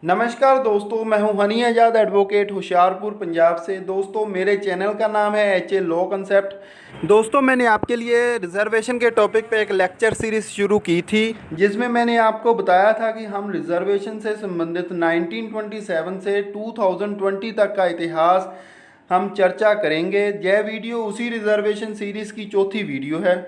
नमस्कार दोस्तों, मैं हूं हनी आज़ाद एडवोकेट होशियारपुर पंजाब से। दोस्तों, मेरे चैनल का नाम है एच ए लॉ कंसेप्ट। दोस्तों, मैंने आपके लिए रिजर्वेशन के टॉपिक पे एक लेक्चर सीरीज शुरू की थी, जिसमें मैंने आपको बताया था कि हम रिजर्वेशन से संबंधित 1927 से 2020 तक का इतिहास हम चर्चा करेंगे। यह वीडियो उसी रिजर्वेशन सीरीज़ की चौथी वीडियो है।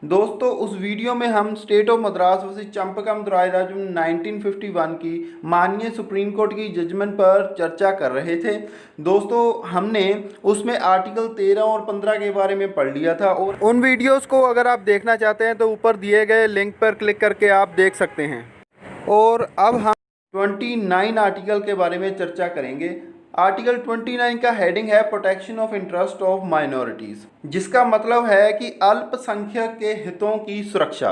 दोस्तों, उस वीडियो में हम state of Madras versus Champakam Dorairajan 1951 की माननीय सुप्रीम कोर्ट की जजमेंट पर चर्चा कर रहे थे। दोस्तों, हमने उसमें आर्टिकल 13 और 15 के बारे में पढ़ लिया था, और उन वीडियोस को अगर आप देखना चाहते हैं तो ऊपर दिए गए लिंक पर क्लिक करके आप देख सकते हैं। और अब हम 29 आर्टिकल के बारे में चर्चा करेंगे। आर्टिकल 29 का हेडिंग है protection of interest of minorities, जिसका मतलब है कि अल्पसंख्यक के हितों की सुरक्षा।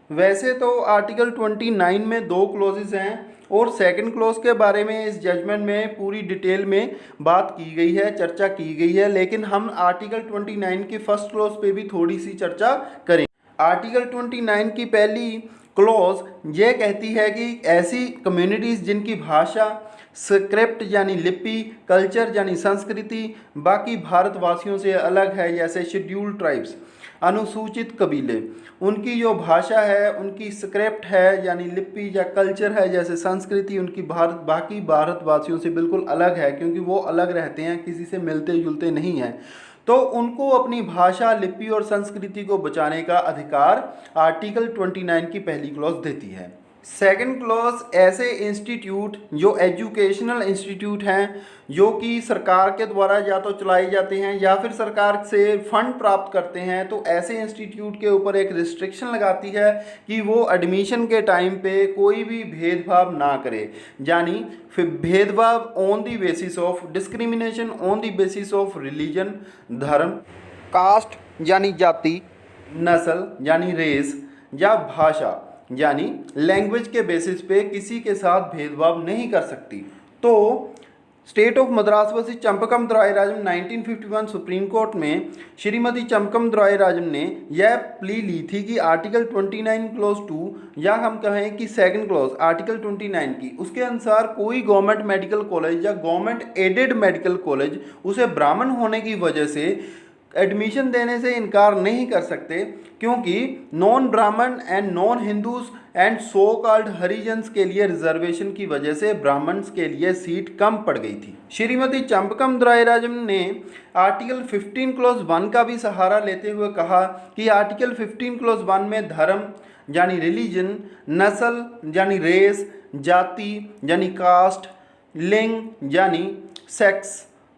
वैसे तो आर्टिकल 29 में दो क्लोजेस हैं, और सेकंड क्लोज के बारे में इस जजमेंट में पूरी डिटेल में बात की गई है, चर्चा की गई है, लेकिन हम आर्टिकल 29 के फर्स्ट क्लोज पे भी थोड़ी सी चर्चा करें। आर्टिकल 29 की पहली क्लॉज ये कहती है कि ऐसी कम्युनिटीज़ जिनकी भाषा, स्क्रिप्ट यानी लिपि, कल्चर यानी संस्कृति बाकी भारतवासियों से अलग है, जैसे शेड्यूल्ड ट्राइब्स, अनुसूचित कबीले, उनकी जो भाषा है, उनकी स्क्रिप्ट है यानी लिपि या कल्चर है जैसे संस्कृति, उनकी बाकी भारतवासियों से बिल्कुल अलग है, क्योंकि वो अलग रहते हैं, किसी से मिलते जुलते नहीं हैं। तो उनको अपनी भाषा, लिपि और संस्कृति को बचाने का अधिकार आर्टिकल 29 की पहली क्लॉज देती है। सेकंड क्लॉज ऐसे इंस्टीट्यूट जो एजुकेशनल इंस्टीट्यूट हैं, जो कि सरकार के द्वारा या तो चलाए जाते हैं या फिर सरकार से फंड प्राप्त करते हैं, तो ऐसे इंस्टीट्यूट के ऊपर एक रिस्ट्रिक्शन लगाती है कि वो एडमिशन के टाइम पे कोई भी भेदभाव ना करे, यानी फिर भेदभाव on the basis of discrimination on the basis of religion, धर्म, कास्ट यानी जाति, नस्ल यानी रेस, या भाषा यानी लैंग्वेज के बेसिस पे किसी के साथ भेदभाव नहीं कर सकती। तो state of Madras versus Champakam Dorairajan 1951 supreme court में श्रीमती चंपकम द्वाराइराजम ने यह प्ली ली थी कि आर्टिकल 29 क्लॉज 2, या हम कहें कि सेकंड क्लॉज आर्टिकल 29 की, उसके अनुसार कोई गवर्नमेंट मेडिकल कॉलेज या गवर्नमेंट एडेड मेडिकल कॉलेज उसे ब्राह्मण होने की वजह से एडमिशन देने से इनकार नहीं कर सकते, क्योंकि नॉन ब्राह्मण and non Hindus and so called Harijans के लिए रिजर्वेशन की वजह से ब्राह्मण्स के लिए सीट कम पड़ गई थी। श्रीमती चंपकम द्वाराइराजम ने आर्टिकल 15 क्लॉज 1 का भी सहारा लेते हुए कहा कि आर्टिकल 15 क्लॉज 1 में धर्म यानी रिलीजन, नस्ल यानी रेस, जाति यानी कास्ट, लिंग यानी सेक्स,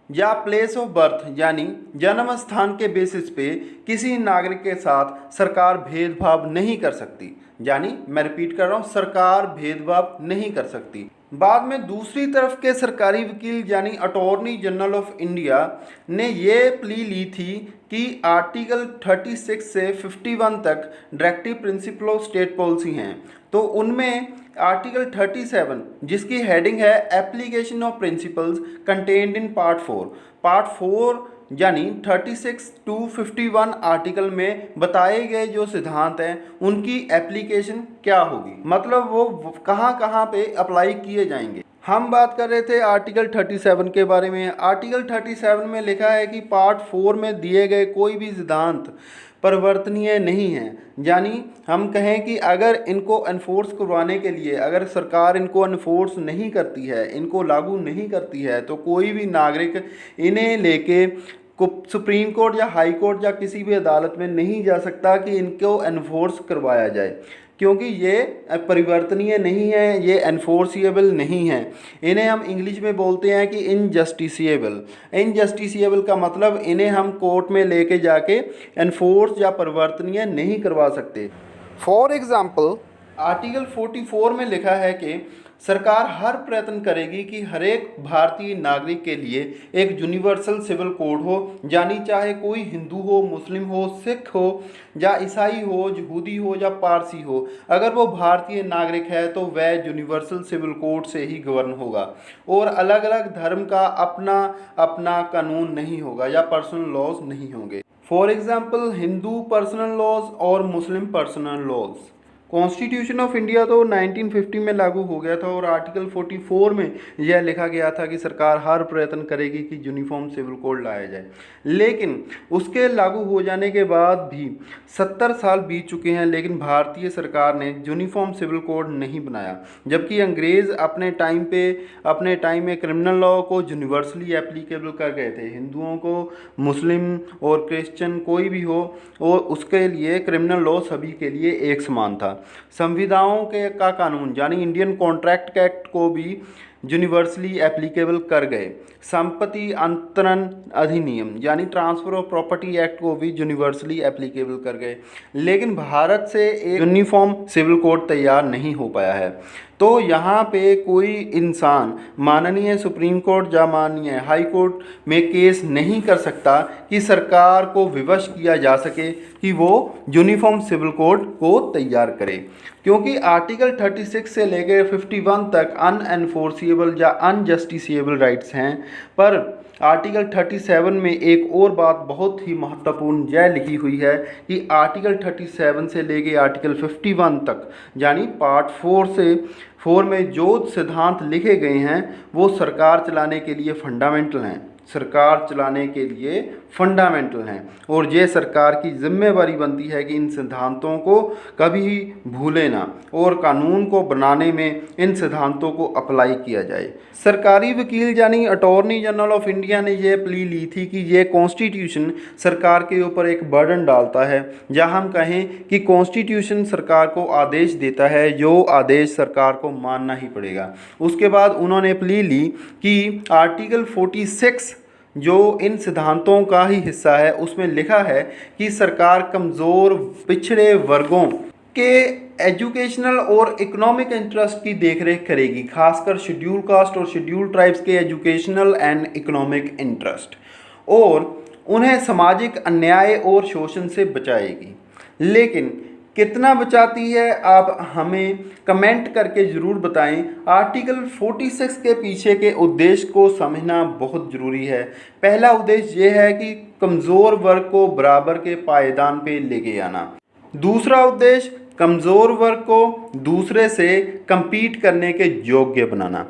या प्लेस ऑफ बर्थ यानी जन्म स्थान के बेसिस पे किसी नागरिक के साथ सरकार भेदभाव नहीं कर सकती। यानी मैं रिपीट कर रहा हूँ, सरकार भेदभाव नहीं कर सकती। बाद में दूसरी तरफ के सरकारी वकील यानी अटॉर्नी जनरल ऑफ इंडिया ने ये प्ली ली थी कि आर्टिकल 36 से 51 तक directive principle of state policy हैं, तो उनमें आर्टिकल 37 जिसकी हेडिंग है application of principles contained in part 4 यानी 36 to 51 आर्टिकल में बताए गए जो सिद्धांत हैं उनकी एप्लीकेशन क्या होगी, मतलब वो कहाँ कहाँ पे अप्लाई किए जाएंगे। हम बात कर रहे थे आर्टिकल 37 के बारे में। आर्टिकल 37 में लिखा है कि पार्ट 4 में दिए गए कोई भी सिद्धांत परिवर्तनीय नहीं है, यानी हम कहें कि अगर इनको एनफोर्स करवाने के लिए अगर सरकार इनको एनफोर्स नहीं करती है, इनको लागू नहीं करती है, तो कोई भी नागरिक इन्हें लेके सुप्रीम कोर्ट या हाई कोर्ट या किसी भी अदालत में नहीं जा सकता कि इनको एनफोर्स करवाया जाए, क्योंकि ये परिवर्तनीय नहीं है, ये एनफोर्सिएबल नहीं है। इन्हें हम इंग्लिश में बोलते हैं कि इनजस्टिसिएबल। इनजस्टिसिएबल का मतलब इन्हें हम कोर्ट में लेके जाके एनफोर्स या परिवर्तनीय नहीं करवा सकते। फॉर एग्ज़ाम्पल आर्टिकल 44 में लिखा है कि सरकार हर प्रयत्न करेगी कि हर एक भारतीय नागरिक के लिए एक यूनिवर्सल सिविल कोड हो, यानी चाहे कोई हिंदू हो, मुस्लिम हो, सिख हो या ईसाई हो, यहूदी हो या पारसी हो, अगर वो भारतीय नागरिक है तो वह यूनिवर्सल सिविल कोड से ही गवर्न होगा, और अलग अलग धर्म का अपना अपना कानून नहीं होगा या पर्सनल लॉज नहीं होंगे। For example Hindu personal laws और Muslim personal laws. Constitution of India तो 1950 में लागू हो गया था और आर्टिकल 44 में यह लिखा गया था कि सरकार हर प्रयत्न करेगी कि यूनिफॉर्म सिविल कोड लाया जाए। लेकिन उसके लागू हो जाने के बाद भी 70 साल बीत चुके हैं, लेकिन भारतीय सरकार ने यूनिफॉर्म सिविल कोड नहीं बनाया। जबकि अंग्रेज़ अपने टाइम में क्रिमिनल लॉ को यूनिवर्सली एप्लीकेबल कर गए थे। हिंदुओं को, मुस्लिम और क्रिश्चियन कोई भी हो, और उसके लिए क्रिमिनल लॉ सभी के लिए एक समान था। संविधाओं के का कानून यानी इंडियन कॉन्ट्रैक्ट एक्ट को भी यूनिवर्सली एप्लीकेबल कर गए। संपत्ति अंतरण अधिनियम यानी ट्रांसफ़र ऑफ प्रॉपर्टी एक्ट को भी यूनिवर्सली एप्लीकेबल कर गए। लेकिन भारत से एक यूनिफॉर्म सिविल कोड तैयार नहीं हो पाया है। तो यहाँ पे कोई इंसान माननीय सुप्रीम कोर्ट या माननीय हाई कोर्ट में केस नहीं कर सकता कि सरकार को विवश किया जा सके कि वो यूनिफॉर्म सिविल कोड को तैयार करे, क्योंकि आर्टिकल 36 से लेकर 51 तक अनएनफोर्सिएबल या अनजस्टिसिएबल राइट्स हैं। पर आर्टिकल 37 में एक और बात बहुत ही महत्वपूर्ण यह लिखी हुई है कि आर्टिकल 37 से लेके आर्टिकल 51 तक यानी पार्ट 4 में जो सिद्धांत लिखे गए हैं वो सरकार चलाने के लिए फंडामेंटल हैं, और ये सरकार की जिम्मेवारी बनती है कि इन सिद्धांतों को कभी भूले ना और कानून को बनाने में इन सिद्धांतों को अप्लाई किया जाए। सरकारी वकील यानी अटॉर्नी जनरल ऑफ इंडिया ने यह प्ली ली थी कि ये कॉन्स्टिट्यूशन सरकार के ऊपर एक बर्डन डालता है, या हम कहें कि कॉन्स्टिट्यूशन सरकार को आदेश देता है, जो आदेश सरकार को मानना ही पड़ेगा। उसके बाद उन्होंने प्ली ली कि आर्टिकल 46 जो इन सिद्धांतों का ही हिस्सा है, उसमें लिखा है कि सरकार कमज़ोर पिछड़े वर्गों के एजुकेशनल और इकोनॉमिक इंटरेस्ट की देखरेख करेगी, खासकर शेड्यूल कास्ट और शेड्यूल ट्राइब्स के एजुकेशनल एंड इकोनॉमिक इंटरेस्ट, और उन्हें सामाजिक अन्याय और शोषण से बचाएगी। लेकिन कितना बचाती है आप हमें कमेंट करके ज़रूर बताएं। आर्टिकल 46 के पीछे के उद्देश्य को समझना बहुत ज़रूरी है। पहला उद्देश्य ये है कि कमज़ोर वर्ग को बराबर के पायदान पे लेके आना। दूसरा उद्देश्य कमज़ोर वर्ग को दूसरे से compete करने के योग्य बनाना।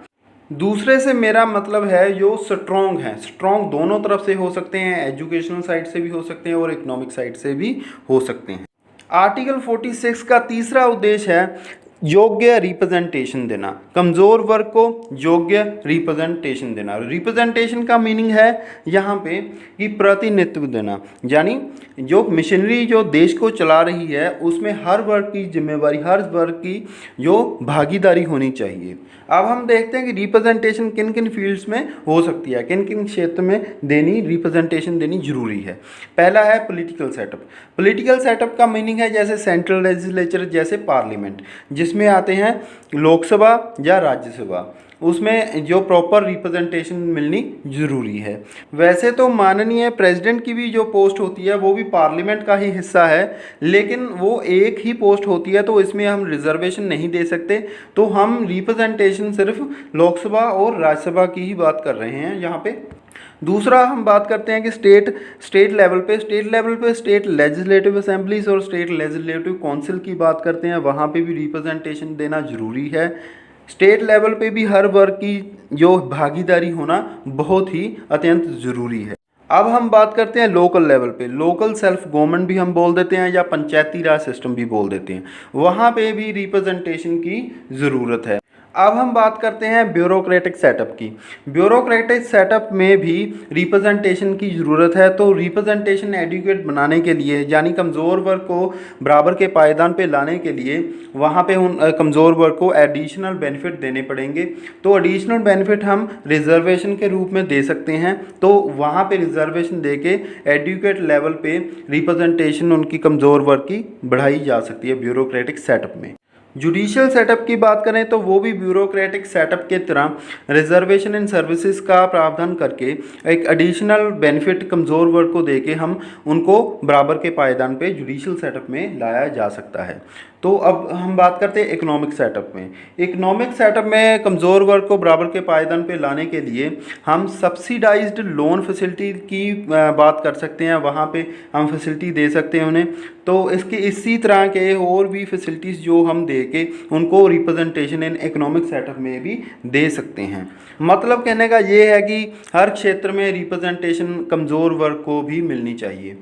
दूसरे से मेरा मतलब है जो स्ट्रॉन्ग है, स्ट्रॉन्ग दोनों तरफ से हो सकते हैं, एजुकेशनल साइड से भी हो सकते हैं और इकोनॉमिक साइड से भी हो सकते हैं। आर्टिकल 46 का तीसरा उद्देश्य है योग्य रिप्रेजेंटेशन देना, कमज़ोर वर्ग को योग्य रिप्रेजेंटेशन देना। रिप्रेजेंटेशन का मीनिंग है यहाँ पे कि प्रतिनिधित्व देना, यानी जो मिशनरी जो देश को चला रही है उसमें हर वर्ग की जिम्मेवारी, हर वर्ग की जो भागीदारी होनी चाहिए। अब हम देखते हैं कि रिप्रेजेंटेशन किन किन फील्ड्स में हो सकती है, किन किन क्षेत्र में रिप्रेजेंटेशन देनी जरूरी है। पहला है पॉलिटिकल सेटअप। पॉलिटिकल सेटअप का मीनिंग है जैसे सेंट्रल लेजिस्लेचर, जैसे पार्लियामेंट, जिसमें आते हैं लोकसभा या राज्यसभा, उसमें जो प्रॉपर रिप्रेजेंटेशन मिलनी ज़रूरी है। वैसे तो माननीय प्रेसिडेंट की भी जो पोस्ट होती है वो भी पार्लियामेंट का ही हिस्सा है, लेकिन वो एक ही पोस्ट होती है तो इसमें हम रिजर्वेशन नहीं दे सकते, तो हम रिप्रेजेंटेशन सिर्फ लोकसभा और राज्यसभा की ही बात कर रहे हैं यहाँ पे। दूसरा हम बात करते हैं कि स्टेट लेवल पे स्टेट लेजिस्लेटिव असेंबलीज और स्टेट लेजिस्लेटिव काउंसिल की बात करते हैं, वहाँ पे भी रिप्रेजेंटेशन देना ज़रूरी है। स्टेट लेवल पे भी हर वर्ग की जो भागीदारी होना बहुत ही अत्यंत ज़रूरी है। अब हम बात करते हैं लोकल लेवल पे, लोकल सेल्फ गवर्नमेंट भी हम बोल देते हैं या पंचायती राज सिस्टम भी बोल देते हैं, वहाँ पे भी रिप्रेजेंटेशन की ज़रूरत है। अब हम बात करते हैं ब्यूरोक्रेटिक सेटअप की। ब्यूरोक्रेटिक सेटअप में भी रिप्रेजेंटेशन की ज़रूरत है, तो रिप्रेजेंटेशन एडुकेट बनाने के लिए यानी कमज़ोर वर्ग को बराबर के पायदान पे लाने के लिए वहाँ पे उन कमज़ोर वर्ग को एडिशनल बेनिफिट देने पड़ेंगे। तो एडिशनल बेनिफिट हम रिजर्वेशन के रूप में दे सकते हैं, तो वहाँ पे रिजर्वेशन दे के एडुकेट लेवल पे रिप्रेजेंटेशन उनकी कमज़ोर वर्ग की बढ़ाई जा सकती है ब्यूरोक्रेटिक सेटअप में। जुडिशियल सेटअप की बात करें तो वो भी ब्यूरोक्रेटिक सेटअप के तरह रिजर्वेशन इन सर्विसेज का प्रावधान करके एक एडिशनल बेनिफिट कमज़ोर वर्ग को देके हम उनको बराबर के पायदान पे जुडिशियल सेटअप में लाया जा सकता है। तो अब हम बात करते हैं इकोनॉमिक सेटअप में। इकोनॉमिक सेटअप में कमज़ोर वर्ग को बराबर के पायदान पे लाने के लिए हम सब्सिडाइज्ड लोन फैसिलिटी की बात कर सकते हैं, वहाँ पे हम फैसिलिटी दे सकते हैं उन्हें। तो इसके इसी तरह के और भी फैसिलिटीज़ जो हम दे के उनको रिप्रेजेंटेशन इन इकोनॉमिक सेटअप में भी दे सकते हैं। मतलब कहने का ये है कि हर क्षेत्र में रिप्रेजेंटेशन कमज़ोर वर्ग को भी मिलनी चाहिए।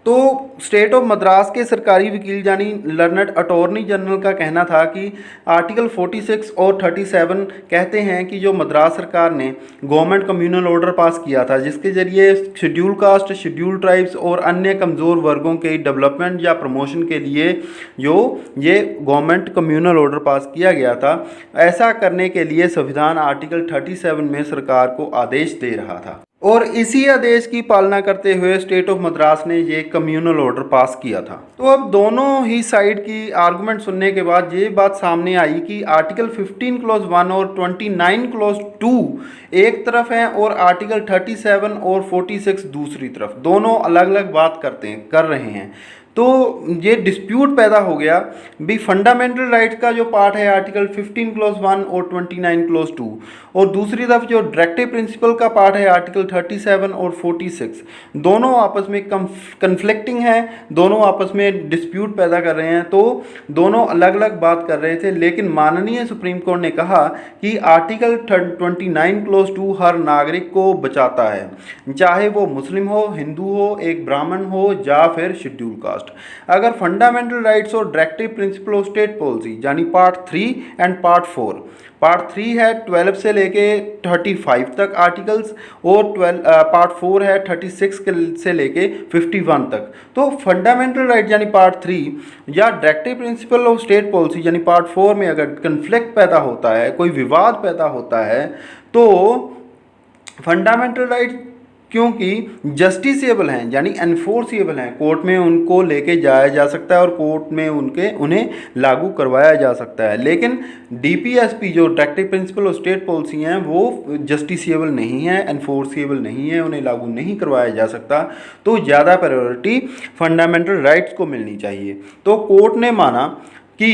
तो स्टेट ऑफ मद्रास के सरकारी वकील यानी लर्नड अटॉर्नी जनरल का कहना था कि आर्टिकल 46 और 37 कहते हैं कि जो मद्रास सरकार ने गवर्नमेंट कम्युनल ऑर्डर पास किया था, जिसके ज़रिए शेड्यूल कास्ट, शेड्यूल ट्राइब्स और अन्य कमज़ोर वर्गों के डेवलपमेंट या प्रमोशन के लिए जो ये गवर्नमेंट कम्युनल ऑर्डर पास किया गया था, ऐसा करने के लिए संविधान आर्टिकल 37 में सरकार को आदेश दे रहा था और इसी आदेश की पालना करते हुए स्टेट ऑफ मद्रास ने ये कम्युनल ऑर्डर पास किया था। तो अब दोनों ही साइड की आर्गुमेंट सुनने के बाद ये बात सामने आई कि आर्टिकल 15 क्लॉज 1 और 29 क्लॉज 2 एक तरफ हैं और आर्टिकल 37 और 46 दूसरी तरफ, दोनों अलग अलग बात कर रहे हैं। तो ये डिस्प्यूट पैदा हो गया भी फंडामेंटल राइट्स का जो पार्ट है आर्टिकल 15 क्लॉज 1 और 29 क्लॉज 2 और दूसरी तरफ जो डायरेक्टिव प्रिंसिपल का पार्ट है आर्टिकल 37 और 46, दोनों आपस में कन्फ्लिक्टिंग है, दोनों आपस में डिस्प्यूट पैदा कर रहे हैं। तो दोनों अलग अलग बात कर रहे थे, लेकिन माननीय सुप्रीम कोर्ट ने कहा कि आर्टिकल 29 क्लॉज 2 हर नागरिक को बचाता है, चाहे वो मुस्लिम हो, हिंदू हो, एक ब्राह्मण हो या फिर शेड्यूल कास्ट। अगर फंडामेंटल राइट्स और directive principle of state policy यानी पार्ट 3 एंड पार्ट 4, पार्ट 3 है 12 से लेके 35 तक आर्टिकल्स और पार्ट 4 है 36 से लेके 51 तक। तो फंडामेंटल राइट यानी पार्ट 3 या directive principle of state policy यानी पार्ट 4 में अगर कन्फ्लिक्ट पैदा होता है, कोई विवाद पैदा होता है, तो फंडामेंटल राइट क्योंकि जस्टिसेबल हैं यानी एनफोर्सिएबल हैं, कोर्ट में उनको लेके जाया जा सकता है और कोर्ट में उन्हें लागू करवाया जा सकता है। लेकिन डीपीएसपी जो directive principle of state policy हैं वो जस्टिसेबल नहीं है, एनफोर्सिएबल नहीं है, उन्हें लागू नहीं करवाया जा सकता। तो ज़्यादा प्रायोरिटी फंडामेंटल राइट्स को मिलनी चाहिए। तो कोर्ट ने माना कि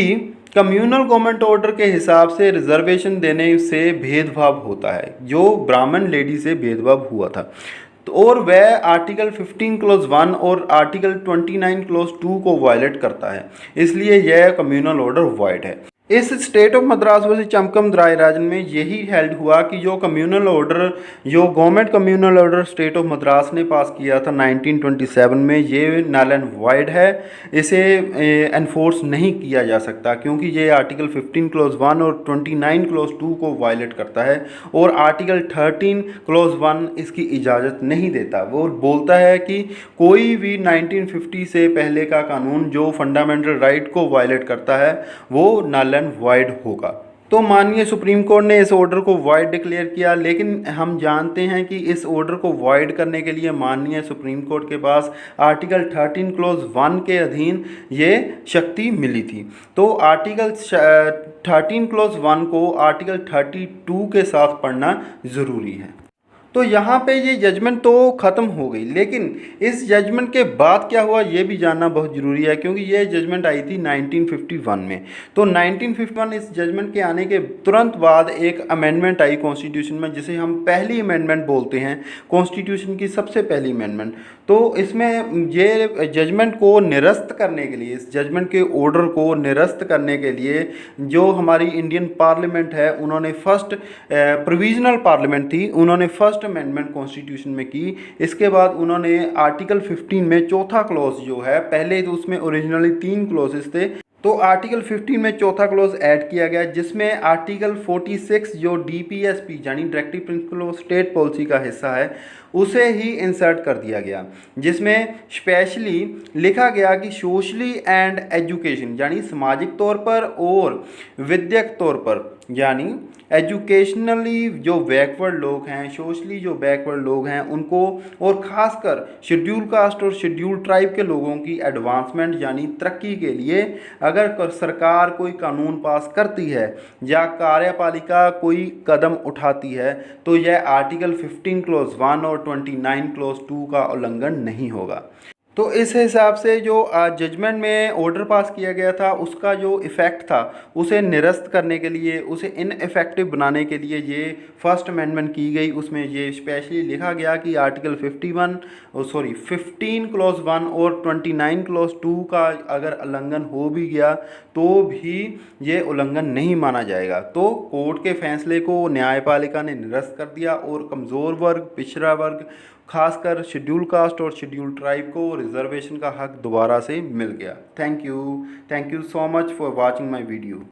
कम्युनल गवर्नमेंट ऑर्डर के हिसाब से रिजर्वेशन देने से भेदभाव होता है, जो ब्राह्मण लेडी से भेदभाव हुआ था, तो और वह आर्टिकल 15 क्लॉज 1 और आर्टिकल 29 क्लॉज 2 को वायलेट करता है, इसलिए यह कम्युनल ऑर्डर वॉइड है। इस स्टेट ऑफ मद्रास वर्सेस चमकम रायराजन में यही हेल्ड हुआ कि जो government communal order state of Madras ने पास किया था 1927 में, ये नल एंड वाइड है, इसे एनफोर्स नहीं किया जा सकता क्योंकि ये आर्टिकल 15 क्लॉज 1 और 29 क्लॉज 2 को वायलेट करता है और आर्टिकल 13 क्लॉज 1 इसकी इजाज़त नहीं देता। वो बोलता है कि कोई भी 1950 से पहले का कानून जो फंडामेंटल राइट को वायलेट करता है वो नल वाइड होगा। तो माननीय सुप्रीम कोर्ट ने इस ऑर्डर को वाइड डिक्लेयर किया, लेकिन हम जानते हैं कि इस ऑर्डर को वाइड करने के लिए माननीय सुप्रीम कोर्ट के पास आर्टिकल 13 क्लॉज 1 के अधीन ये शक्ति मिली थी। तो आर्टिकल 13 क्लॉज 1 को आर्टिकल 32 के साथ पढ़ना ज़रूरी है। तो यहाँ पे ये जजमेंट तो ख़त्म हो गई, लेकिन इस जजमेंट के बाद क्या हुआ ये भी जानना बहुत ज़रूरी है, क्योंकि ये जजमेंट आई थी 1951 में। तो 1951 इस जजमेंट के आने के तुरंत बाद एक अमेंडमेंट आई कॉन्स्टिट्यूशन में, जिसे हम पहली अमेंडमेंट बोलते हैं, कॉन्स्टिट्यूशन की सबसे पहली अमेंडमेंट। तो इसमें ये जजमेंट को निरस्त करने के लिए, इस जजमेंट के ऑर्डर को निरस्त करने के लिए जो हमारी इंडियन पार्लियामेंट है, उन्होंने फर्स्ट प्रोविजनल पार्लियामेंट थी, उन्होंने फर्स्ट अमेंडमेंट कॉन्स्टिट्यूशन में की। इसके बाद उन्होंने आर्टिकल 15 में चौथा क्लॉज जो है, पहले तो उसमें ओरिजिनली 3 क्लॉजेस थे, तो आर्टिकल 15 में चौथा क्लॉज ऐड किया गया, जिसमें आर्टिकल 46 जो डीपीएसपी यानी directive principle of state policy का हिस्सा है उसे ही इंसर्ट कर दिया गया, जिसमें स्पेशली लिखा गया कि सोशली एंड एजुकेशन यानी सामाजिक तौर पर और विद्यक तौर पर, यानी एजुकेशनली जो बैकवर्ड लोग हैं, सोशली जो बैकवर्ड लोग हैं उनको, और ख़ासकर शेड्यूल कास्ट और शेड्यूल ट्राइब के लोगों की एडवांसमेंट यानी तरक्की के लिए अगर सरकार कोई कानून पास करती है या कार्यपालिका कोई कदम उठाती है तो यह आर्टिकल 15 क्लॉज 1 और 29 क्लॉज 2 का उल्लंघन नहीं होगा। तो इस हिसाब से जो जजमेंट में ऑर्डर पास किया गया था उसका जो इफ़ेक्ट था उसे निरस्त करने के लिए, उसे इनइफेक्टिव बनाने के लिए ये फर्स्ट अमेंडमेंट की गई। उसमें ये स्पेशली लिखा गया कि आर्टिकल 15 क्लॉज 1 और 29 क्लॉज 2 का अगर उल्लंघन हो भी गया तो भी ये उल्लंघन नहीं माना जाएगा। तो कोर्ट के फैसले को न्यायपालिका ने निरस्त कर दिया और कमज़ोर वर्ग, पिछड़ा वर्ग, खासकर शेड्यूल कास्ट और शेड्यूल ट्राइब को रिजर्वेशन का हक दोबारा से मिल गया। Thank you so much for watching my video.